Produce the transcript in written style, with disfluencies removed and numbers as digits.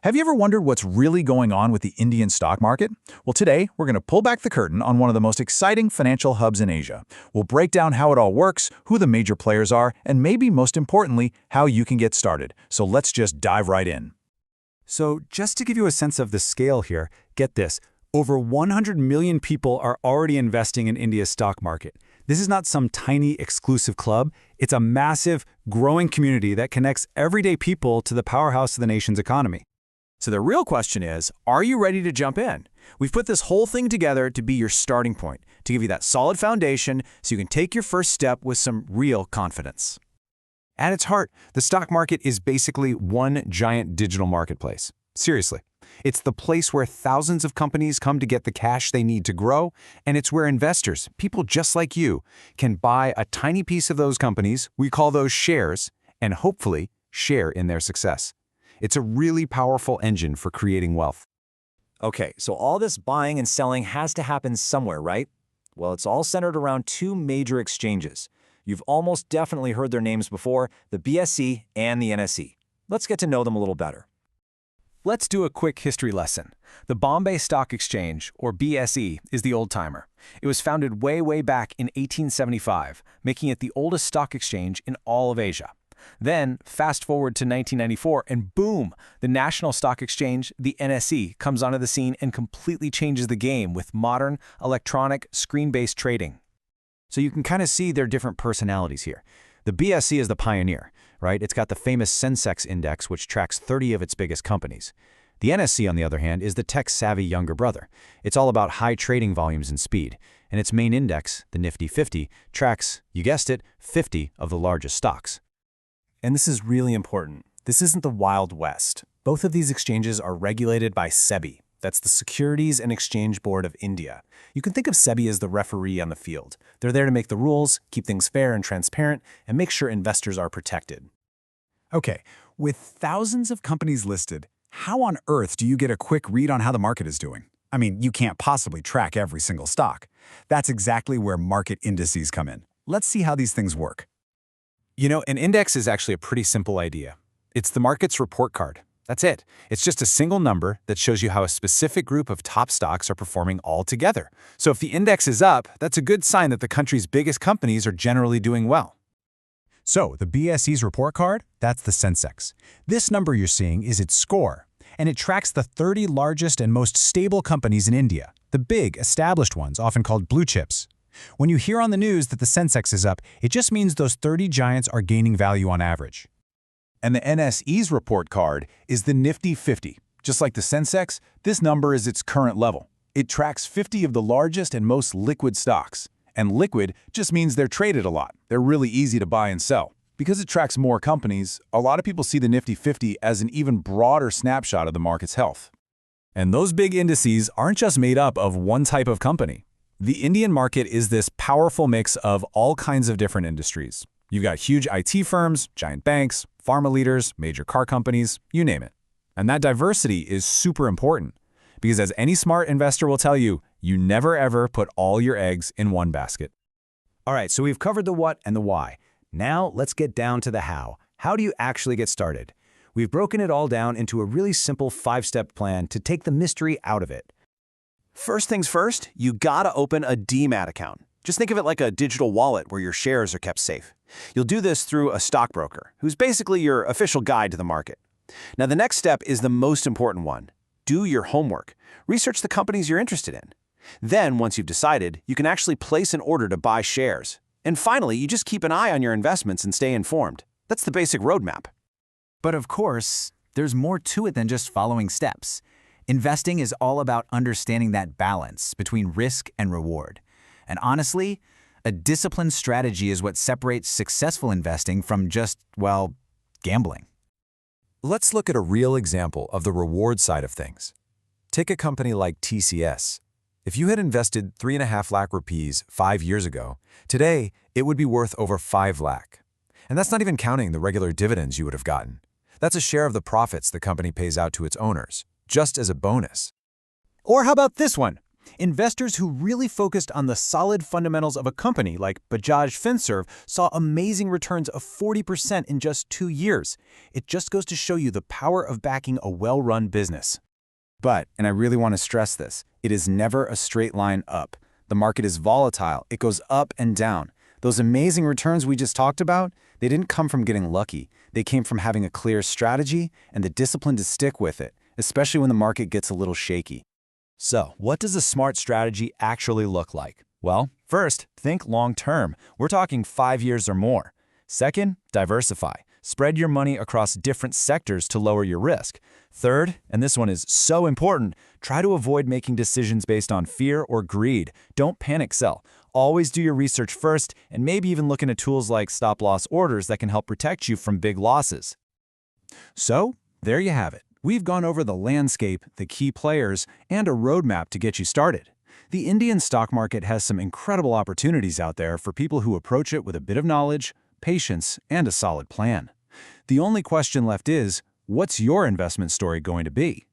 Have you ever wondered what's really going on with the Indian stock market? Well, today, we're going to pull back the curtain on one of the most exciting financial hubs in Asia. We'll break down how it all works, who the major players are, and maybe most importantly, how you can get started. So let's just dive right in. So just to give you a sense of the scale here, get this. Over 100 million people are already investing in India's stock market. This is not some tiny exclusive club. It's a massive, growing community that connects everyday people to the powerhouse of the nation's economy. So the real question is, are you ready to jump in? We've put this whole thing together to be your starting point, to give you that solid foundation so you can take your first step with some real confidence. At its heart, the stock market is basically one giant digital marketplace. Seriously. It's the place where thousands of companies come to get the cash they need to grow, and it's where investors, people just like you, can buy a tiny piece of those companies, we call those shares, and hopefully share in their success. It's a really powerful engine for creating wealth. Okay, so all this buying and selling has to happen somewhere, right? Well, it's all centered around two major exchanges. You've almost definitely heard their names before, the BSE and the NSE. Let's get to know them a little better. Let's do a quick history lesson. The Bombay Stock Exchange, or BSE, is the old-timer. It was founded way back in 1875, making it the oldest stock exchange in all of Asia. Then, fast forward to 1994, and boom, the National Stock Exchange, the NSE, comes onto the scene and completely changes the game with modern, electronic, screen-based trading. So you can kind of see their different personalities here. The BSE is the pioneer, right? It's got the famous Sensex index, which tracks 30 of its biggest companies. The NSE, on the other hand, is the tech-savvy younger brother. It's all about high trading volumes and speed. And its main index, the Nifty 50, tracks, you guessed it, 50 of the largest stocks. And this is really important. This isn't the Wild West. Both of these exchanges are regulated by SEBI. That's the Securities and Exchange Board of India. You can think of SEBI as the referee on the field. They're there to make the rules, keep things fair and transparent, and make sure investors are protected. Okay, with thousands of companies listed, how on earth do you get a quick read on how the market is doing? I mean, you can't possibly track every single stock. That's exactly where market indices come in. Let's see how these things work. You know, an index is actually a pretty simple idea. It's the market's report card. That's it. It's just a single number that shows you how a specific group of top stocks are performing all together. So if the index is up, that's a good sign that the country's biggest companies are generally doing well. So, the BSE's report card, that's the Sensex. This number you're seeing is its score, and it tracks the 30 largest and most stable companies in India, the big, established ones, often called blue chips. When you hear on the news that the Sensex is up, it just means those 30 giants are gaining value on average. And the NSE's report card is the Nifty 50. Just like the Sensex, this number is its current level. It tracks 50 of the largest and most liquid stocks. And liquid just means they're traded a lot. They're really easy to buy and sell. Because it tracks more companies, a lot of people see the Nifty 50 as an even broader snapshot of the market's health. And those big indices aren't just made up of one type of company. The Indian market is this powerful mix of all kinds of different industries. You've got huge IT firms, giant banks, pharma leaders, major car companies, you name it. And that diversity is super important because as any smart investor will tell you, you never ever put all your eggs in one basket. All right, so we've covered the what and the why. Now let's get down to the how. How do you actually get started? We've broken it all down into a really simple 5-step plan to take the mystery out of it. First things first, you gotta open a demat account. Just think of it like a digital wallet where your shares are kept safe. You'll do this through a stockbroker, who's basically your official guide to the market. Now the next step is the most important one. Do your homework. Research the companies you're interested in. Then, once you've decided, you can actually place an order to buy shares. And finally, you just keep an eye on your investments and stay informed. That's the basic roadmap. But of course, there's more to it than just following steps. Investing is all about understanding that balance between risk and reward. And honestly, a disciplined strategy is what separates successful investing from just, well, gambling. Let's look at a real example of the reward side of things. Take a company like TCS. If you had invested 3.5 lakh rupees 5 years ago, today it would be worth over 5 lakh. And that's not even counting the regular dividends you would have gotten. That's a share of the profits the company pays out to its owners, just as a bonus. Or how about this one? Investors who really focused on the solid fundamentals of a company like Bajaj Finserv saw amazing returns of 40% in just 2 years. It just goes to show you the power of backing a well-run business. But, and I really want to stress this, it is never a straight line up. The market is volatile. It goes up and down. Those amazing returns we just talked about, they didn't come from getting lucky. They came from having a clear strategy and the discipline to stick with it, especially when the market gets a little shaky. So, what does a smart strategy actually look like? Well, first, think long-term. We're talking 5 years or more. Second, diversify. Spread your money across different sectors to lower your risk. Third, and this one is so important, try to avoid making decisions based on fear or greed. Don't panic sell. Always do your research first, and maybe even look into tools like stop-loss orders that can help protect you from big losses. So, there you have it. We've gone over the landscape, the key players, and a roadmap to get you started. The Indian stock market has some incredible opportunities out there for people who approach it with a bit of knowledge, patience, and a solid plan. The only question left is, what's your investment story going to be?